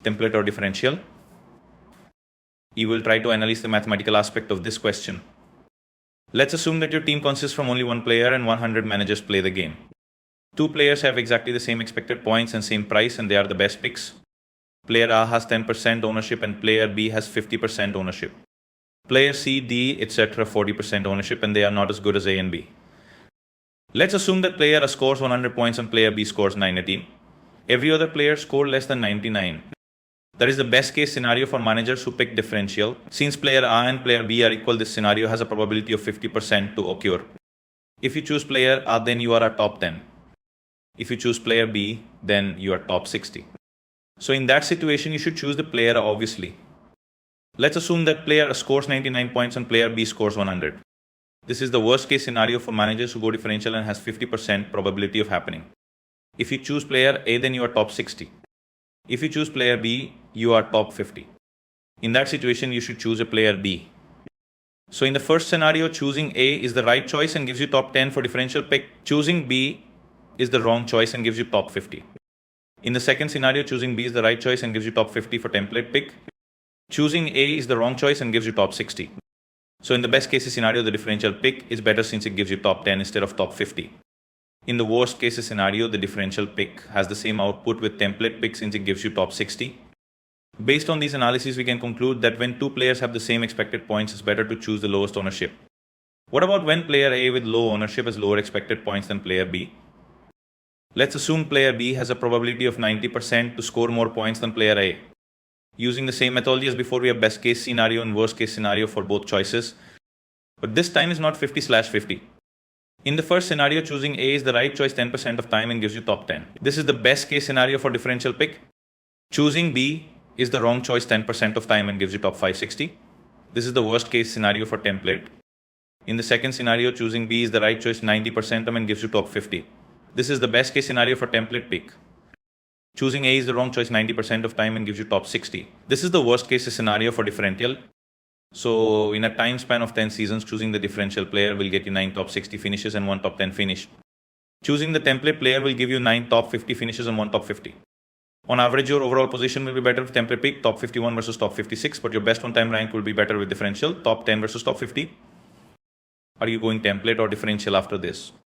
template or differential? You will try to analyze the mathematical aspect of this question. Let's assume that your team consists from only one player and 100 managers play the game. Two players have exactly the same expected points and same price, and they are the best picks. Player A has 10% ownership and player B has 50% ownership. Player C, D, etc. 40% ownership, and they are not as good as A and B. Let's assume that player A scores 100 points and player B scores 918. Every other player scored less than 99. That is the best case scenario for managers who pick differential. Since player A and player B are equal, this scenario has a probability of 50% to occur. If you choose player A, then you are at top 10. If you choose player B, then you are top 60. So in that situation, you should choose the player A, obviously. Let's assume that player A scores 99 points and player B scores 100. This is the worst case scenario for managers who go differential and has 50% probability of happening. If you choose player A, then you are top 60. If you choose player B, you are top 50. In that situation, you should choose a player B. So in the first scenario, choosing A is the right choice and gives you top 10 for differential pick. Choosing B is the wrong choice and gives you top 50. In the second scenario, choosing B is the right choice and gives you top 50 for template pick. Choosing A is the wrong choice and gives you top 60. So in the best case scenario, the differential pick is better since it gives you top 10 instead of top 50. In the worst case scenario, the differential pick has the same output with template pick since it gives you top 60. Based on these analyses, we can conclude that when two players have the same expected points, it's better to choose the lowest ownership. What about when player A with low ownership has lower expected points than player B? Let's assume player B has a probability of 90% to score more points than player A. Using the same methodology as before, we have best case scenario and worst case scenario for both choices. But this time is not 50/50. In the first scenario, choosing A is the right choice 10% of time and gives you top 10. This is the best case scenario for differential pick. Choosing B is the wrong choice 10% of time and gives you top 560. This is the worst case scenario for template. In the second scenario, choosing B is the right choice 90% and gives you top 50. This is the best case scenario for template pick. Choosing A is the wrong choice 90% of time and gives you top 60. This is the worst case scenario for differential. So in a time span of 10 seasons, choosing the differential player will get you 9 top 60 finishes and 1 top 10 finish. Choosing the template player will give you 9 top 50 finishes and 1 top 50. On average, your overall position will be better with template pick, top 51 versus top 56, but your best on-time rank will be better with differential, top 10 versus top 50. Are you going template or differential after this?